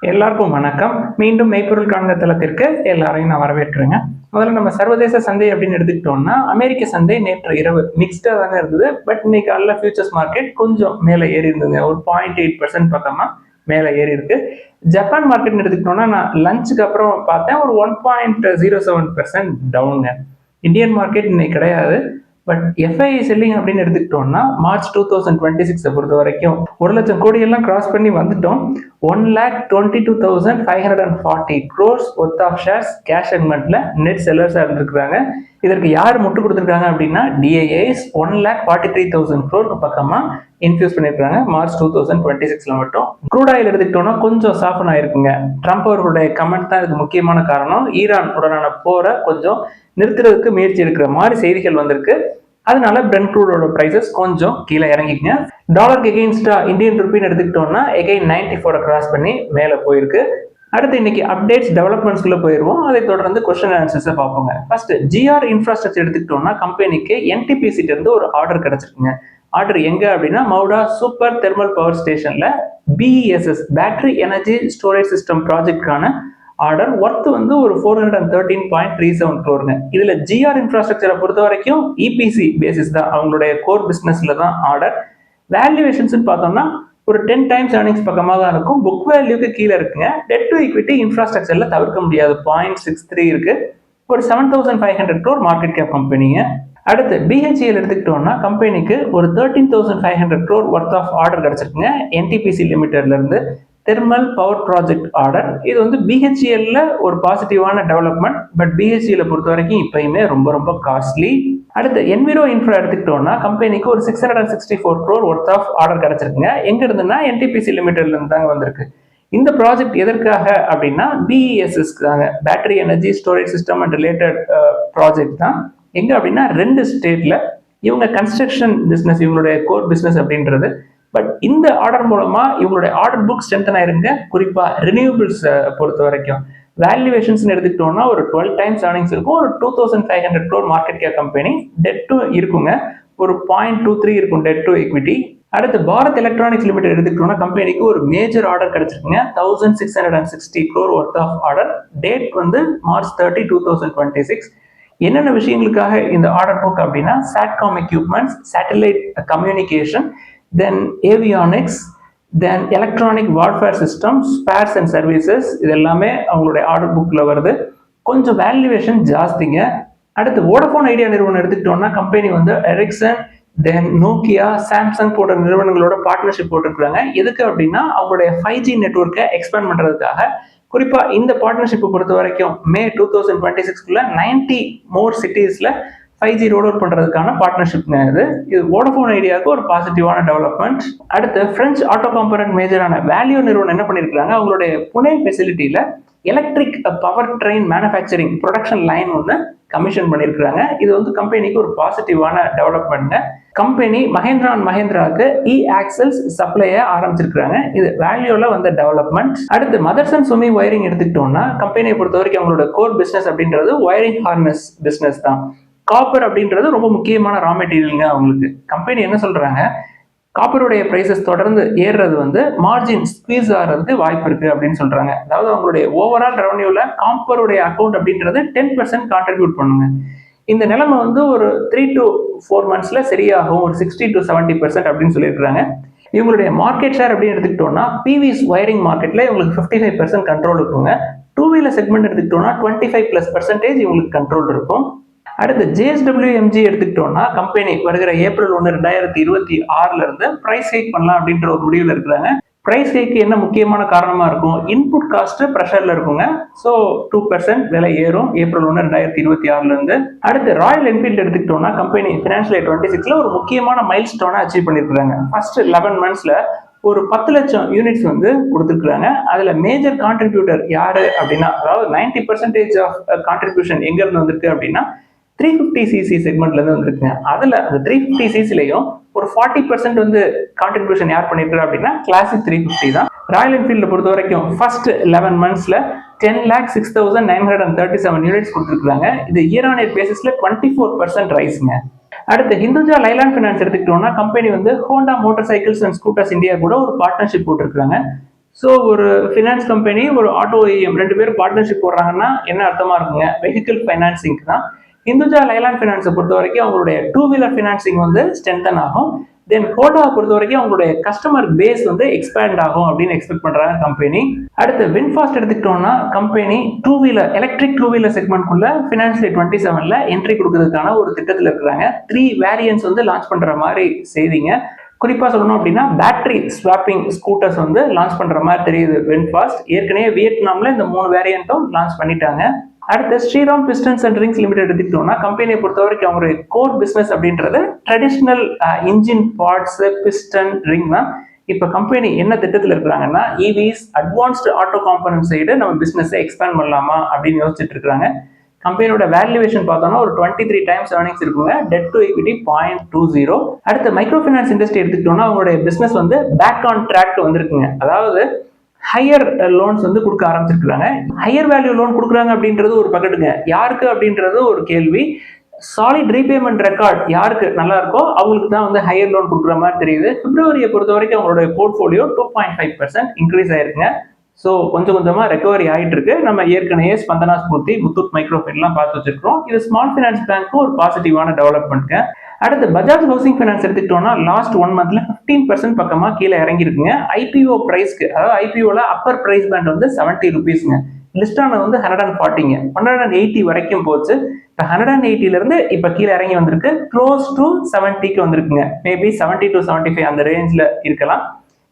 எல்லாருக்கும் வணக்கம். மீண்டும் மெய்ப்பொருள் காண்க தளத்திற்கு எல்லாரையும் நான் வரவேற்கிறேங்க. முதல்ல நம்ம சர்வதேச சந்தை அப்படின்னு எடுத்துக்கிட்டோம்னா, அமெரிக்க சந்தை நேற்று இரவு மிக்ஸ்டா தாங்க இருந்தது. பட் இன்னைக்கு காலைல ஃபியூச்சர்ஸ் மார்க்கெட் கொஞ்சம் மேலே ஏறி இருந்ததுங்க. ஒரு 0.8% பக்கமா மேலே ஏறி இருக்கு. ஜப்பான் மார்க்கெட் எடுத்துக்கிட்டோம்னா, நான் லஞ்சுக்கு அப்புறம் பார்த்தேன், ஒரு 1.07% டவுனுங்க. இந்தியன் மார்க்கெட் இன்னைக்கு கிடையாது. பட் எஃப்ஐ செல்லிங் அப்படின்னு எடுத்துக்கிட்டோம்னா, மார்ச் 2026 பொறுத்த வரைக்கும் 1,00,000 கோடி எல்லாம் கிராஸ் பண்ணி வந்துட்டோம். 1,22,540 crores worth of shares cash செக்மெண்ட்ல நெட் செல்லர்ஸா இருந்திருக்காங்க. இதற்கு யார் முட்டு கொடுத்துருக்காங்க அப்படின்னா, டிஐஐஸ் 1,43,000 crore பக்கமா இன்ஃபியூஸ் பண்ணிருக்காங்க மார்ச் 2026ல மட்டும். க்ரூட் ஆயில் எடுத்துக்கிட்டோம்னா கொஞ்சம் சாஃபன் ஆயிருக்குங்க. ட்ரம்ப் அவர்களுடைய கமெண்ட் தான் இதுக்கு முக்கியமான காரணம். ஈரான் உடனான போரை கொஞ்சம் நிறுத்துறதுக்கு முயற்சி எடுக்கிற மாதிரி செய்திகள் வந்திருக்கு. அதனால பிரெண்ட் க்ரூடோட பிரைசஸ் கொஞ்சம் கீழே இறங்கிக்குங்க. டாலருக்கு எகெயின்ஸ்டா இந்தியன் ருப்பின்னு எடுத்துக்கிட்டோம்னா எகைன் 94 கிராஸ் பண்ணி மேலே போயிருக்கு. அடுத்து இன்னைக்கு அப்டேட்ஸ் டெவலப்மெண்ட்ஸ்குள்ள போயிருவோம். அதை தொடர்ந்து கொஸ்டின் ஆன்சர்ஸை பார்ப்போங்க. ஃபர்ஸ்ட் ஜிஆர் இன்ஃப்ராஸ்ட்ரக்சர் எடுத்துக்கிட்டோம்னா கம்பெனிக்கு என்டிபிசிட்ட இருந்து ஒரு ஆர்டர் கிடைச்சிருக்குங்க. ஆர்டர் எங்க அப்படின்னா, மவுடா சூப்பர் தெர்மல் பவர் ஸ்டேஷன்ல BESS battery energy storage system ப்ராஜெக்ட்கான ஆர்டர் ஒர்த் வந்து ஒரு 413.37 crore. இதுல ஜிஆர் இன்ஃப்ராஸ்ட்ரக்சரை பொறுத்த வரைக்கும் இபிசி பேசிஸ் தான், அவங்களுடைய கோர் பிசினஸ்ல தான் ஆர்டர். வேல்யூவேஷன்ஸ் பார்த்தோம்னா ஒரு 10 times earnings பக்கமாக தான் இருக்கும். புக் வேல்யூக்கு கீழே இருக்குங்க. டெட் டு ஈக்விட்டி இன்ஃப்ராஸ்ட்ரக்சர்ல தவிர்க்க முடியாது, 0.63 இருக்கு. ஒரு 7,500 crore மார்க்கெட் கேப் கம்பெனிங்க. அடுத்து பிஹெச்இஎல் எடுத்துக்கிட்டோம்னா கம்பெனிக்கு ஒரு 13,500 crore ஒர்த் ஆஃப் ஆர்டர் கிடைச்சிருக்குங்க என்டிபிசி லிமிடெட்ல இருந்து. Thermal power project order. இது வந்து பிஹெச்இஎல்ல ஒரு பாசிட்டிவான டெவலப்மெண்ட். பட் பிஹெச்இஎல் பொறுத்த வரைக்கும் இப்பயுமே ரொம்ப ரொம்ப காஸ்ட்லி. அடுத்து என்விரோ இன்ஃப்ரா எடுத்துக்கிட்டோம்னா கம்பெனிக்கு ஒரு 664 crore ஒர்த் ஆஃப் ஆர்டர் கிடைச்சிருக்குங்க. எங்க இருந்துன்னா என்டிபிசி லிமிடெட்ல இருந்து தாங்க வந்திருக்கு. இந்த ப்ராஜெக்ட் எதற்காக அப்படின்னா பிஇஎஸ்எஸ் தாங்க, battery energy storage system and related project தான். எங்க அப்படின்னா 2 ஸ்டேட்ல. இவங்க கன்ஸ்ட்ரக்ஷன் பிசினஸ் இவங்களுடைய கோர் பிசினஸ் அப்படின்றது. பட் இந்த ஆர்டர் மூலமா இவங்களுடைய ஆர்டர் புக் ஸ்ட்ரென்தன் ஆயிருங்க. குறிப்பா ரினியூபிள்ஸ் பொறுத்த வரைக்கும் வேல்யூவேஷன்ஸ் எடுத்துக்கிட்டோம்னா ஒரு 12 times earnings இருக்கும். ஒரு 2,500 crore market cap company. Debt to இருக்குங்க, ஒரு 0.23 இருக்கும் டெட் டு ஈக்விட்டி. அடுத்து பாரத் எலக்ட்ரானிக்ஸ் லிமிடெட் எடுத்துக்கிட்டோம்னா கம்பெனிக்கு ஒரு மேஜர் ஆர்டர் கிடைச்சிருக்குங்க. 1,660 crore worth of order. Date வந்து மார்ச் 30, 2026. என்னென்ன விஷயங்களுக்காக இந்த ஆர்டர் புக் அப்படின்னா, satcom equipments, satellite communication, then avionics, then electronic warfare system, spares and services, இது எல்லாமே அவங்களுடைய ஆர்டர் புக்ல வருது. கொஞ்சம் வேல்யூவேஷன் ஜாஸ்திங்க. அடுத்து வோடஃபோன் ஐடியா நிறுவனம் எடுத்துக்கிட்டோம்னா கம்பெனி வந்து எரிக்சன், தென் நோக்கியா, சாம்சங் போன்ற நிறுவனங்களோட பார்ட்னர்ஷிப் போட்டுருக்காங்க. எதுக்கு அப்படின்னா அவங்களுடைய 5G நெட்வொர்க்கை எக்ஸ்பேண்ட் பண்றதுக்காக. குறிப்பா இந்த பார்ட்னர்ஷிப்பை பொறுத்த வரைக்கும் மே 2026 90 மோர் சிட்டிஸ்ல 5G ரோல் அவுட் பண்றதுக்கான பார்ட்னர்ஷிப்ங்க. இது வோடஃபோன் ஐடியாவுக்கு ஒரு பாசிட்டிவான டெவலப்மெண்ட். அடுத்து பிரெஞ்சு ஆட்டோ காம்பனன்ட் மேஜரான வேல்யூ நிறுவனம் என்ன பண்ணிருக்காங்க, அவங்களுடைய புனே ஃபெசிலிட்டியில electric power train manufacturing production line ஒன்று கமிஷன் பண்ணியிருக்காங்க. இது வந்து கம்பெனிக்கு ஒரு பாசிட்டிவான டெவலப்மெண்ட். கம்பெனி மஹேந்திரா அண்ட் மஹேந்திராவுக்கு இ ஆக்சல்ஸ் சப்ளையை ஆரம்பிச்சிருக்காங்க. இது வேல்யூல வந்த டெவலப்மெண்ட். அடுத்து மதர்சன் சுமி ஒயரிங் எடுத்துக்கிட்டோம்னா கம்பெனியை பொறுத்த வரைக்கும் அவங்களோட கோர் பிசினஸ் அப்படின்றது ஒயரிங் ஹார்னஸ் பிசினஸ் தான். காப்பர் அப்படின்றது ரொம்ப முக்கியமான ரா மெட்டீரியலுங்க அவங்களுக்கு. கம்பெனி என்ன சொல்றாங்க, காப்பருடைய பிரைசஸ் தொடர்ந்து ஏறுறது வந்து மார்ஜின் ஸ்குவீஸ் ஆகிறதுக்கு வாய்ப்பு இருக்கு அப்படின்னு சொல்றாங்க. அதாவது அவங்களுடைய ஓவரால் ரெவன்யூல காப்பருடைய அக்கௌண்ட் அப்படின்றது 10% கான்ட்ரிபியூட் பண்ணுங்க. இந்த நிலைமை வந்து ஒரு 3 to 4 monthsல சரியாகும், ஒரு 60 to 70% அப்படின்னு சொல்லியிருக்காங்க. இவங்களுடைய மார்க்கெட் ஷேர் அப்படின்னு எடுத்துக்கிட்டோம்னா பிவிஸ் ஒயரிங் மார்க்கெட்ல இவங்களுக்கு 55% கண்ட்ரோல் இருக்குங்க. 2 வீலர் செக்மெண்ட் எடுத்துக்கிட்டோம்னா 25+% இவங்களுக்கு கண்ட்ரோல் இருக்கும். அடுத்து ஜேஎஸ்டபிள்யூஎம்ஜி எடுத்துக்கிட்டோம்னா கம்பெனி வருகிற ஏப்ரல் 1, 2026 இருந்து பிரைஸ் ஹைக் பண்ணலாம் அப்படின்ற ஒரு முடிவில் இருக்கிறாங்க. பிரைஸ் ஹைக்கு என்ன முக்கியமான காரணமா இருக்கும், இன்புட் காஸ்ட் ப்ரெஷர்ல இருக்குங்க. ஸோ 2% விலை ஏறும் ஏப்ரல் 1, 2026 இருந்து. அடுத்து ராயல் என்ஃபீல்டு எடுத்துக்கிட்டோம்னா கம்பெனி ஃபினான்ஷியல் இயர் 26ல ஒரு முக்கியமான மைல் ஸ்டோனை அச்சீவ் பண்ணியிருக்காங்க. ஃபர்ஸ்ட் 11 monthsல ஒரு 10 லட்சம் யூனிட்ஸ் வந்து கொடுத்துருக்காங்க. அதுல மேஜர் கான்ட்ரிபியூட்டர் யாரு அப்படின்னா, அதாவது 90% ஆஃப் கான்ட்ரிபியூஷன் எங்க இருந்து வந்திருக்கு அப்படின்னா 350cc செக்மெண்ட்ல இருந்து வந்திருக்குங்க. அதுல அந்த 350ccலயும் ஒரு 40% வந்து கான்ட்ரிபியூஷன் யார் பண்ணிருக்காரு அப்படின்னா கிளாசிக் 350 தான். ராயல் என்ஃபீல்டு பொறுத்த வரைக்கும் ஃபர்ஸ்ட் 11 monthsல 10,06,937 யூனிட்ஸ் கொடுத்துருக்காங்க. இது இயர் ஆன் இயர் பேசிஸ்ல 24% ரைஸ்ங்க. அடுத்து ஹிந்துஜா லைலாண்ட் ஃபினான்ஸ் எடுத்துக்கிட்டோம்னா கம்பெனி வந்து Honda motor cycles and scooters India கூட ஒரு பார்ட்னர்ஷிப் போட்டிருக்காங்க. ஸோ ஒரு ஃபினான்ஸ் கம்பெனி ஒரு ஆட்டோ ஏஎம் ரெண்டு பேரும் பார்ட்னர்ஷிப் போடுறாங்கன்னா என்ன அர்த்தமா இருக்குங்க, வெஹிக்கிள் ஃபைனான்சிங் தான். இந்துஜா லைலாண்ட் ஃபினான்ஸை பொறுத்த வரைக்கும் அவங்களுடைய டூ வீலர் ஃபினான்சிங் வந்து ஸ்ட்ரென்தன் ஆகும். தென் ஹோண்டாவை பொறுத்த வரைக்கும் அவங்களுடைய கஸ்டமர் பேஸ் வந்து எக்ஸ்பேண்ட் ஆகும் அப்படின்னு எக்ஸ்பெக்ட் பண்றாங்க கம்பெனி. அடுத்து வின்ஃபாஸ்ட் எடுத்துக்கிட்டோம்னா company two wheeler electric two wheeler செக்மெண்ட்குள்ள ஃபினான்ஷியல் 27ல என்ட்ரி கொடுக்கறதுக்கான ஒரு திட்டத்தில் இருக்கிறாங்க. 3 வேரியன்ட்ஸ் வந்து லான்ச் பண்ற மாதிரி செய்திங்க. குறிப்பா சொல்லணும் அப்படின்னா பேட்டரி ஸ்வாப்பிங் ஸ்கூட்டர்ஸ் வந்து லான்ச் பண்ற மாதிரி தெரியுது வின்ஃபாஸ்ட். ஏற்கனவே வியட்நாம்ல இந்த 3 வேரியண்ட்டும் லான்ச் பண்ணிட்டாங்க. அடுத்து Shriram pistons and rings limited எடுத்துக்கிட்டோம்னா கம்பெனியை பொறுத்த வரைக்கும் அவங்களுடைய கோர் பிசினஸ் அப்படின்றது traditional engine parts piston ring தான். இப்போ கம்பெனி என்ன திட்டத்தில் இருக்கிறாங்கன்னா EVs advanced auto component side நம்ம பிசினஸை எக்ஸ்பேண்ட் பண்ணலாமா அப்படின்னு யோசிச்சுட்டு இருக்காங்க. கம்பெனியோட வேல்யூவேஷன் பார்த்தோம்னா ஒரு 23 டைம்ஸ் earnings இருக்குங்க. Debt to equity 0.20. அடுத்து மைக்ரோ ஃபைனான்ஸ் இண்டஸ்ட்ரி எடுத்துக்கிட்டோம்னா அவங்களுடைய பிசினஸ் வந்து பேக் ஆன் ட்ராக் வந்திருக்குங்க. அதாவது ஹையர் லோன்ஸ் வந்து கொடுக்க ஆரம்பிச்சிருக்காங்க. ஹையர் வேல்யூ லோன் கொடுக்குறாங்க அப்படின்றது ஒரு பக்கெட்டுங்க, யாருக்கு அப்படின்றது ஒரு கேள்வி. சாலிட் ரீபேமெண்ட் ரெக்கார்ட் யாருக்கு நல்லா இருக்கோ அவங்களுக்கு தான் வந்து ஹையர் லோன் கொடுக்குற மாதிரி தெரியுது. பிப்ரவரியை பொறுத்த வரைக்கும் அவங்களுடைய போர்ட்ஃபோலியோ 2.5% இன்க்ரீஸ் ஆயிருக்குங்க. ஸோ கொஞ்சம் கொஞ்சமாக ரெக்கவரி ஆகிட்டு இருக்கு. நம்ம ஏற்கனவே ஸ்பந்தனா ஸ்மூர்த்தி, முத்தூட் மைக்ரோ ஃபைனான்ஸ்லாம் பார்த்து வச்சிருக்கோம். இது ஸ்மால் ஃபைனான்ஸ் பேங்க்கும் ஒரு பாசிட்டிவான டெவலப்மெண்ட்ங்க. அடுத்து பஜாஜ் ஹவுசிங் ஃபைனான்ஸ் எடுத்துக்கிட்டோம்னா லாஸ்ட் 1 மந்த்ல 15% பக்கமாக கீழே இறங்கிருக்குங்க. ஐபிஓ பிரைஸ்க்கு, அதாவது ஐபிஓல அப்பர் பிரைஸ் பேண்ட் வந்து 70 ருபீஸ்ங்க. லிஸ்ட் ஆனது வந்து 140ங்க, 180 வரைக்கும் போச்சு. இப்போ 180ல இருந்து இப்போ கீழே இறங்கி வந்திருக்கு. க்ளோஸ் டு 70க்கு வந்திருக்குங்க. மேபி 70 to 75 அந்த ரேஞ்சில் இருக்கலாம்.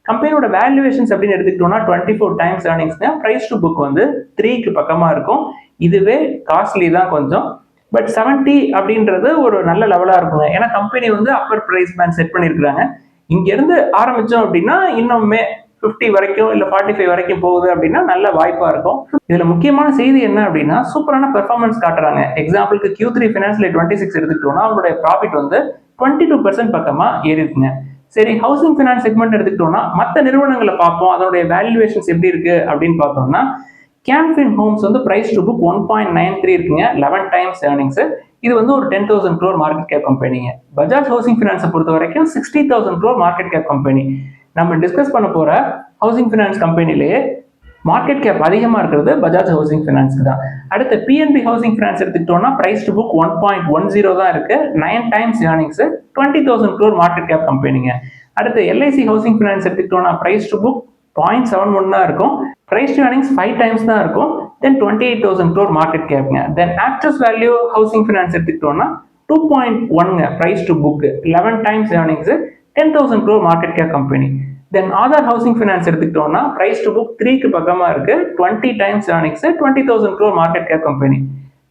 கம்பெனியோட வேல்யூவேஷன்ஸ் அப்படின்னு எடுத்துக்கிட்டோம்னா 24 டைம்ஸ் earningsங்க. பிரைஸ் டு புக் வந்து 3க்கு பக்கமா இருக்கும். இதுவே காஸ்ட்லி தான் கொஞ்சம். பட் 70 அப்படின்றது ஒரு நல்ல லெவலா இருக்குங்க. ஏன்னா கம்பெனி வந்து அப்பர் பிரைஸ் பேண்ட் செட் பண்ணிருக்காங்க. இங்க இருந்து ஆரம்பிச்சோம் அப்படின்னா இன்னுமே 50 வரைக்கும் இல்ல 45 வரைக்கும் போகுது அப்படின்னா நல்ல வாய்ப்பா இருக்கும். இதுல முக்கியமான செய்தி என்ன அப்படின்னா சூப்பரான பெர்ஃபார்மன்ஸ் காட்டுறாங்க. எக்ஸாம்பிளுக்கு Q3 ஃபினான்ஷியல் 26 எடுத்துக்கிட்டோம்னா அவங்களுடைய ப்ராஃபிட் வந்து 22% பக்கமா ஏறி இருக்குங்க. சரி, ஹவுசிங் ஃபைனான்ஸ் செக்மெண்ட் எடுத்துக்கிட்டோம்னா மற்ற நிறுவனங்களை பார்ப்போம், அதனுடைய வேல்யூவேஷன்ஸ் எப்படி இருக்கு அப்படின்னு பார்த்தோம்னா கேன்ஃபின் ஹோம்ஸ் வந்து பிரைஸ் டு புக் 1.93 இருக்குங்க, 11 டைம்ஸ் earnings. இது வந்து ஒரு 10,000 crore மார்க்கெட் கேப் கம்பெனிங்க. பஜாஜ் ஹவுசிங் ஃபைனான்ஸை பொறுத்த வரைக்கும் 60,000 crore மார்க்கெட் கேப் கம்பெனி. நம்ம டிஸ்கஸ் பண்ண போற ஹவுசிங் ஃபைனான்ஸ் கம்பெனிலேயே மார்க்கெட் கேப் அதிகமா இருக்கிறது பஜாஜ் ஹவுசிங் ஃபைனான்ஸ்க்கு தான். அடுத்து பிஎன்பி ஹவுசிங் ஃபைனான்ஸ் எடுத்துக்கிட்டோம்னா பிரைஸ் டு புக் 1.10 தான் இருக்கு, 9 times earnings, 20,000 crore market cap கம்பெனிங்க. அடுத்து எல்ஐசி ஹவுசிங் ஃபைனான்ஸ் எடுத்துக்கிட்டோம்னா பிரைஸ் டு புக் 0.71 தான் இருக்கும், பிரைஸ் டு earnings 5 டைம்ஸ் தான் இருக்கும், தென் 28,000 crore மார்க்கெட் கேப்ங்க. Then Aptus value housing finance எடுத்துக்கிட்டோம்னா 2.1ங்க price to book, 11 times earnings, 10,000 crore market cap company. Then Aadhaar housing finance எடுத்துக்கிட்டோம்னா பிரைஸ் டு புக் 3க்கு பக்கமா இருக்கு, 20 times earnings, 20,000 crore market cap company.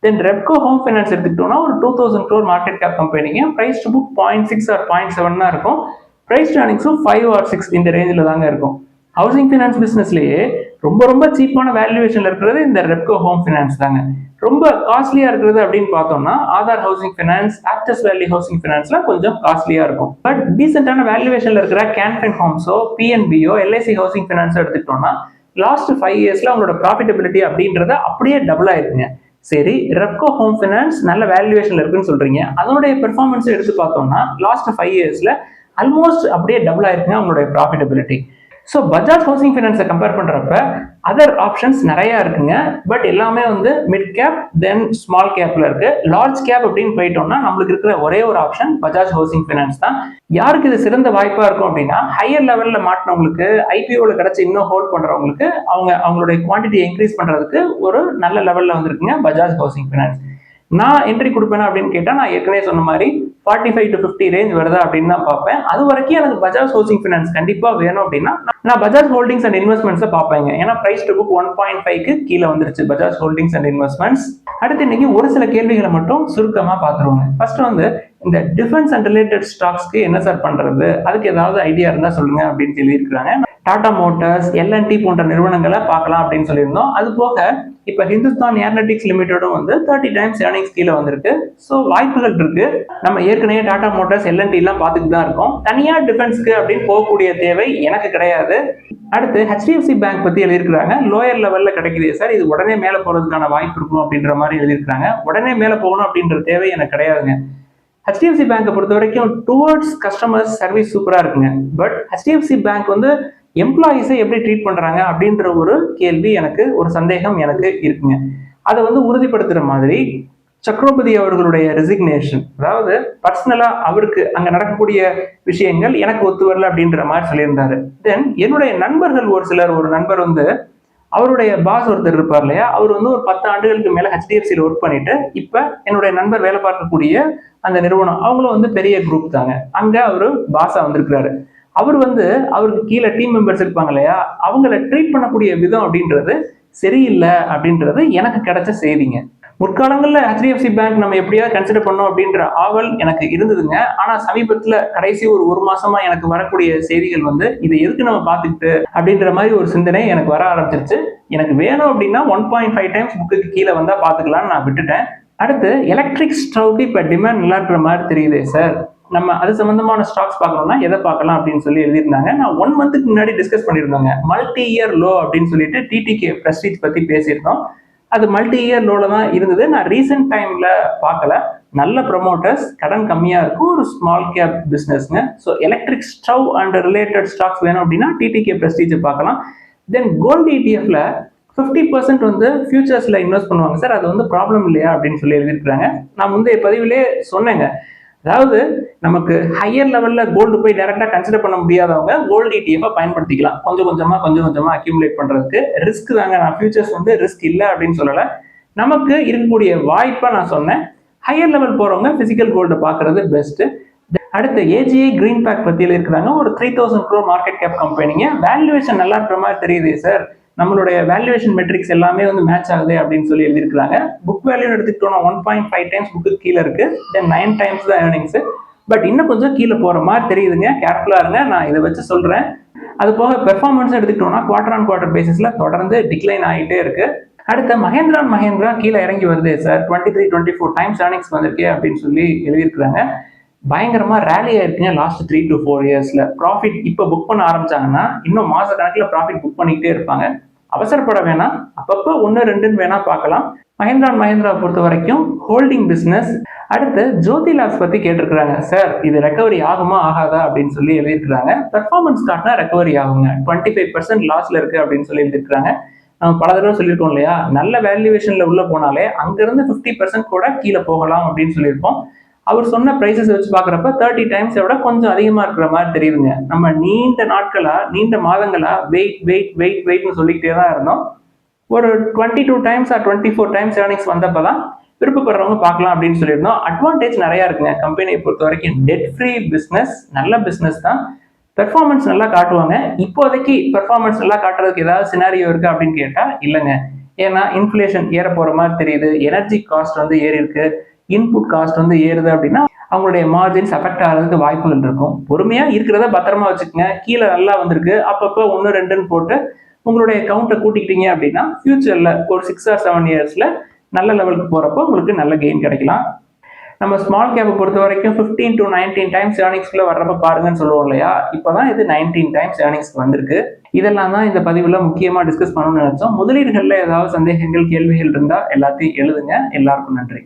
Then Repco home finance எடுத்துக்கிட்டோம்னா ஒரு 2,000 crore market cap கம்பெனிங்க. Price to book 0.6 or 0.7 தான் இருக்கும், price to earnings 5 or 6 இந்த ரேஞ்சில் தாங்க இருக்கும். ஹவுசிங் ஃபைனான்ஸ் பிசினஸ்லயே ரொம்ப ரொம்ப சீப்பான வேல்யூவேஷன்ல இருக்கிறது இந்த ரெப்கோ ஹோம் ஃபைனான்ஸ் தாங்க. ரொம்ப காஸ்ட்லியா இருக்கிறது அப்படின்னு பார்த்தோம்னா ஆதார் ஹவுசிங் ஃபைனான்ஸ், ஆக்டஸ் வேலி ஹவுசிங் ஃபைனான்ஸ்லாம் கொஞ்சம் காஸ்ட்லியா இருக்கும். பட் டீசென்டான வேல்யூவேஷன்ல இருக்கிற கேன்ஃபின் ஹோம்ஸோ பிஎன்பியோ எல்ஐசி ஹவுசிங் ஃபைனான்ஸோ எடுத்துக்கிட்டோம்னா லாஸ்ட் 5 இயர்ஸ்ல அவங்களோட ப்ராஃபிட்டபிலிட்டி அப்படின்றத அப்படியே டபுள் ஆயிருக்குங்க. சரி, ரெப்கோ ஹோம் ஃபைனான்ஸ் நல்ல வேல்யூவேஷன்ல இருக்குன்னு சொல்றீங்க, அதனுடைய பெர்ஃபார்மன்ஸ் எடுத்து பார்த்தோம்னா லாஸ்ட் 5 இயர்ஸ்ல ஆல்மோஸ்ட் அப்படியே டபுள் ஆயிருக்குங்க அவங்களுடைய ப்ராஃபிட்டபிலிட்டி. ஸோ பஜாஜ் ஹவுசிங் ஃபைனான்ஸை கம்பேர் பண்ணுறப்ப அதர் ஆப்ஷன்ஸ் நிறையா இருக்குங்க. பட் எல்லாமே வந்து மிட் கேப் தென் ஸ்மால் கேப்ல இருக்கு. லார்ஜ் கேப் அப்படின்னு போயிட்டோம்னா நம்மளுக்கு இருக்கிற ஒரே ஒரு ஆப்ஷன் பஜாஜ் ஹவுசிங் ஃபைனான்ஸ் தான். யாருக்கு இது சிறந்த வாய்ப்பா இருக்கும் அப்படின்னா ஹையர் லெவல்ல மாட்டினவங்களுக்கு, ஐபிஓல கிடைச்சி இன்னும் ஹோல்ட் பண்றவங்களுக்கு அவங்களுடைய குவான்டிட்டி இன்க்ரீஸ் பண்றதுக்கு ஒரு நல்ல லெவல்ல வந்திருக்குங்க பஜாஜ் ஹவுசிங் ஃபைனான்ஸ். நான் என்ட்ரி கொடுப்பேன் அப்படின்னு கேட்டா நான் ஏற்கனவே சொன்ன மாதிரி 45 to 50 ரேஞ்ச் வருதா அப்படின்னு தான் பார்ப்பேன். அது வரைக்கும் எனக்கு பஜாஜ் ஹவுசிங் ஃபைனான்ஸ் கண்டிப்பா வேணும் அப்படின்னா நான் பஜாஜ் ஹோல்டிங்ஸ் அண்ட் இன்வெஸ்ட்மெண்ட்ஸை பார்ப்பேங்க. ஏன்னா பிரைஸ் டு புக் 1.5க்கு கீழே வந்துருச்சு பஜாஜ் ஹோல்டிங்ஸ் அண்ட் இன்வெஸ்ட்மெண்ட்ஸ். அடுத்து இன்னைக்கு ஒரு சில கேள்விகளை மட்டும் சுருக்கமா பார்த்துருவாங்க. ஃபர்ஸ்ட் வந்து இந்த டிஃபென்ஸ் அண்ட் ரிலேட்டட் ஸ்டாக்ஸ்க்கு என்ன சார் பண்றது, அதுக்கு ஏதாவது ஐடியா இருந்தா சொல்லுங்க அப்படின்னு சொல்லியிருக்காங்க. டாடா மோட்டார்ஸ், எல்என்டி போன்ற நிறுவனங்களை பார்க்கலாம் அப்படின்னு சொல்லியிருந்தோம். அது போக இப்ப ஹிந்துஸ்தான் ஏர்நெட்டிக்ஸ் லிமிடெடும் வந்து 30 டைம்ஸ் earnings கீழே வந்திருக்கு. ஸோ வாய்ப்புகள் இருக்கு. நம்ம ஏற்கனவே டாடா மோட்டார்ஸ், எல்என்டி எல்லாம் பார்த்துட்டு தான் இருக்கோம். தனியா டிஃபென்ஸ்க்கு அப்படின்னு போகக்கூடிய தேவை எனக்கு கிடையாது. அடுத்து ஹெச்டிஎஃப்சி பேங்க் பத்தி எழுதியிருக்காங்க. லோயர் லெவல்ல கிடைக்குது சார், இது உடனே மேல போறதுக்கான வாய்ப்பு இருக்கும் அப்படின்ற மாதிரி எழுதியிருக்காங்க. உடனே மேல போகணும் அப்படின்ற தேவை எனக்கு கிடையாதுங்க. ஹெச்டிஎஃப்சி பேங்கை பொறுத்த வரைக்கும் டுவர்ட்ஸ் கஸ்டமர்ஸ் சர்வீஸ் சூப்பரா இருக்குங்க. பட் ஹெச்டிஎஃப்சி பேங்க் வந்து எம்ப்ளாயிஸை எப்படி ட்ரீட் பண்றாங்க அப்படின்ற ஒரு கேள்வி எனக்கு, ஒரு சந்தேகம் எனக்கு இருக்குங்க. அதை வந்து உறுதிப்படுத்துற மாதிரி சக்கரவர்த்தி அவர்களுடைய ரெசிக்னேஷன், அதாவது பர்சனலா அவருக்கு அங்க நடக்கக்கூடிய விஷயங்கள் எனக்கு ஒத்து வரல அப்படின்ற மாதிரி சொல்லியிருந்தாரு. தென் என்னுடைய நண்பர்கள் ஒரு சிலர், ஒரு நண்பர் வந்து அவருடைய பாஸ் ஒருத்தர் இருப்பார் இல்லையா, அவர் வந்து ஒரு 10 ஆண்டுகளுக்கு மேல ஹெச்டிஎஃப்சியில் ஒர்க் பண்ணிட்டு இப்ப என்னுடைய நண்பர் வேலை பார்க்கக்கூடிய அந்த நிறுவனம், அவங்களும் வந்து பெரிய குரூப் தாங்க, அங்க அவரு பாஸா வந்திருக்கிறாரு. அவர் வந்து அவருக்கு கீழே டீம் மெம்பர்ஸ் இருப்பாங்க இல்லையா, அவங்கள ட்ரீட் பண்ணக்கூடிய விதம் அப்படின்றது சரியில்லை அப்படின்றது எனக்கு கிடைச்ச செய்திங்க. முற்காலங்கள்ல ஹெச்டிஎஃப்சி பேங்க் நம்ம எப்படியாவது கன்சிடர் பண்ணோம் அப்படின்ற ஆவல் எனக்கு இருந்ததுங்க. ஆனா சமீபத்துல கடைசி ஒரு மாசமா எனக்கு வரக்கூடிய செய்திகள் வந்து இதை எதுக்கு நம்ம பார்த்துக்கிட்டு அப்படின்ற மாதிரி ஒரு சிந்தனை எனக்கு வர ஆரம்பிச்சிருச்சு. எனக்கு வேணும் அப்படின்னா 1.5 டைம்ஸ் புக்குக்கு கீழே வந்தா பாத்துக்கலாம்னு நான் விட்டுட்டேன். அடுத்து எலக்ட்ரிக் ஸ்டவ்க்கு இப்ப டிமாண்ட் நல்லா இருக்கிற மாதிரி தெரியுது சார், நம்ம அது சம்பந்தமான ஸ்டாக்ஸ் பார்க்கணும்னா எதை பார்க்கலாம் அப்படின்னு சொல்லி எழுதியிருந்தாங்க. நான் 1 மந்த்துக்கு முன்னாடி டிஸ்கஸ் பண்ணியிருந்தோங்க. மல்டி இயர் லோ அப்படின்னு சொல்லிட்டு டிடிகே பிரஸ்டீஜ் பத்தி பேசியிருந்தோம். அது மல்டி இயர் லோல தான் இருந்தது. நான் ரீசெண்ட் டைம்ல பார்க்கல. நல்ல ப்ரொமோட்டர்ஸ், கடன் கம்மியா இருக்கும், ஒரு ஸ்மால் கேப் பிசினஸ்ங்க. So electric stove and related stocks வேணும் அப்படின்னா டிடிகே பிரஸ்டீஜ் பார்க்கலாம். தென் கோல்டு இடிஎஃப்ல 50% வந்து ஃபியூச்சர்ஸ்ல இன்வெஸ்ட் பண்ணுவாங்க சார், அது வந்து ப்ராப்ளம் இல்லையா அப்படின்னு சொல்லி எழுதியிருக்காங்க. நான் முந்தைய பதிவிலே சொன்னேங்க, அதாவது நமக்கு ஹையர் லெவல்ல கோல்டு போய் டைரக்டா கன்சிடர் பண்ண முடியாதவங்க கோல்டு இடிஎஃப் பயன்படுத்திக்கலாம், கொஞ்சம் கொஞ்சமா அக்யூமுலேட் பண்றதுக்கு. ரிஸ்க் தாங்க, நான் ஃபியூச்சர்ஸ் வந்து ரிஸ்க் இல்லை அப்படின்னு சொல்லல, நமக்கு இருக்கக்கூடிய வாய்ப்பை நான் சொன்னேன். ஹையர் லெவல் போறவங்க பிசிக்கல் கோல்டு பாக்குறது பெஸ்ட். அடுத்து ஏஜிஐ கிரீன் பேக் பத்தி இருக்கிறாங்க, ஒரு 3000 crore மார்க்கெட் கேப் கம்பெனிங்க. வேல்யூவேஷன் நல்லா இருக்கிற மாதிரி தெரியுது சார், நம்மளுடைய வேல்யூவேஷன் மெட்ரிக்ஸ் எல்லாமே வந்து மேட்ச் ஆகுது அப்படின்னு சொல்லி எழுதியிருக்காங்க. புக் வேல்யூ எடுத்துக்கிட்டோம்னா 1.5 டைம்ஸ் புக்கு கீழே இருக்கு, தென் 9 டைம்ஸ் தான் ஏர்னிங்ஸ். பட் இன்னும் கொஞ்சம் கீழே போற மாதிரி தெரியுதுங்க, கேர்ஃபுல்லா இருங்க, நான் இதை வச்சு சொல்றேன். அது போக பெர்ஃபார்மன்ஸ் எடுத்துக்கிட்டோம்னா குவார்டர் ஆன் குவார்டர் பேசிஸ்ல தொடர்ந்து டிக்ளைன் ஆகிட்டே இருக்கு. அடுத்த மஹேந்திரா கீழே இறங்கி வருது சார், 23-24 டைம்ஸ் ஏர்னிங்ஸ் வந்திருக்கு அப்படின்னு சொல்லி எழுதியிருக்காங்க. பயங்கரமா ரேலி ஆயிருக்குங்க லாஸ்ட் 3 to 4 இயர்ஸ்ல. ப்ராஃபிட் இப்ப புக் பண்ண ஆரம்பிச்சாங்கன்னா இன்னும் மாச கணக்குல ப்ராஃபிட் புக் பண்ணிக்கிட்டே இருப்பாங்க. அவசரப்பட வேணாம், அப்பப்போ 1-2 வேணா பார்க்கலாம். மஹேந்திரா பொறுத்த வரைக்கும் ஹோல்டிங் பிசினஸ். அடுத்து ஜோதி லேப்ஸ் பத்தி கேட்டிருக்கிறாங்க, சார் இது ரெக்கவரி ஆகுமா ஆகாதா அப்படின்னு சொல்லி எழுதியிருக்கிறாங்க. பெர்ஃபார்மன்ஸ் காட்டினா ரெக்கவரி ஆகுங்க, 25% லாஸ்ல இருக்கு அப்படின்னு சொல்லி எழுதியிருக்காங்க. நம்ம பல தடவை சொல்லியிருக்கோம் இல்லையா, நல்ல வேல்யூவேஷன்ல உள்ள போனாலே அங்கிருந்து 50% கூட கீழே போகலாம் அப்படின்னு சொல்லியிருப்போம். அவர் சொன்ன பிரைசஸ் வச்சு பாக்குறப்ப 30 டைம்ஸை விட கொஞ்சம் அதிகமா இருக்கிற மாதிரி தெரியுதுங்க. நம்ம நீண்ட நாட்களா, நீண்ட மாதங்களா வெயிட்னு சொல்லிக்கிட்டே தான் இருந்தோம். ஒரு 22 டைம்ஸ் 24 டைம்ஸ் ஏர்னிங்ஸ் வந்தப்பதான் விருப்பப்படுறவங்க பார்க்கலாம் அப்படின்னு சொல்லியிருந்தோம். அட்வான்டேஜ் நிறைய இருக்குங்க கம்பெனியை பொறுத்த வரைக்கும். டெட் ஃப்ரீ பிசினஸ், நல்ல பிசினஸ் தான். பெர்ஃபார்மன்ஸ் நல்லா காட்டுவாங்க. இப்போதைக்கு பெர்ஃபார்மன்ஸ் நல்லா காட்டுறதுக்கு ஏதாவது சினாரியோ இருக்கு அப்படின்னு கேட்டா இல்லைங்க. ஏன்னா இன்ஃபிளேஷன் ஏற போற மாதிரி தெரியுது, எனர்ஜி காஸ்ட் வந்து ஏறி இருக்கு, இன்புட் காஸ்ட் வந்து ஏறுது அப்படின்னா அவங்களுடைய மார்ஜின்ஸ் அஃபெக்ட் ஆகிறதுக்கு வாய்ப்புகள் இருக்கும். பொறுமையா இருக்கிறத பத்திரமா வச்சுக்கோங்க. கீழே நல்லா வந்திருக்கு, அப்பப்போ 1-2 போட்டு உங்களுடைய கவுண்டை கூட்டிக்கிட்டீங்க அப்படின்னா ஃபியூச்சர்ல ஒரு 6 or 7 இயர்ஸ்ல நல்ல லெவலுக்கு போறப்போ உங்களுக்கு நல்ல கெயின் கிடைக்கலாம். நம்ம ஸ்மால் கேப்பை பொறுத்த வரைக்கும் 15 to 19 டைம்ஸ் ஏர்னிங்ஸ்க்குள்ள வர்றப்ப பாருங்கன்னு சொல்லுவோம் இல்லையா, இப்போதான் இது 19 டைம்ஸ் ஏர்னிங்ஸ்க்கு வந்திருக்கு. இதெல்லாம் தான் இந்த பதிவுல முக்கியமா டிஸ்கஸ் பண்ணணும்னு நினைச்சோம். முதலீடுகள்ல ஏதாவது சந்தேகங்கள், கேள்விகள் இருந்தா எல்லாத்தையும் எழுதுங்க. எல்லாருக்கும் நன்றி.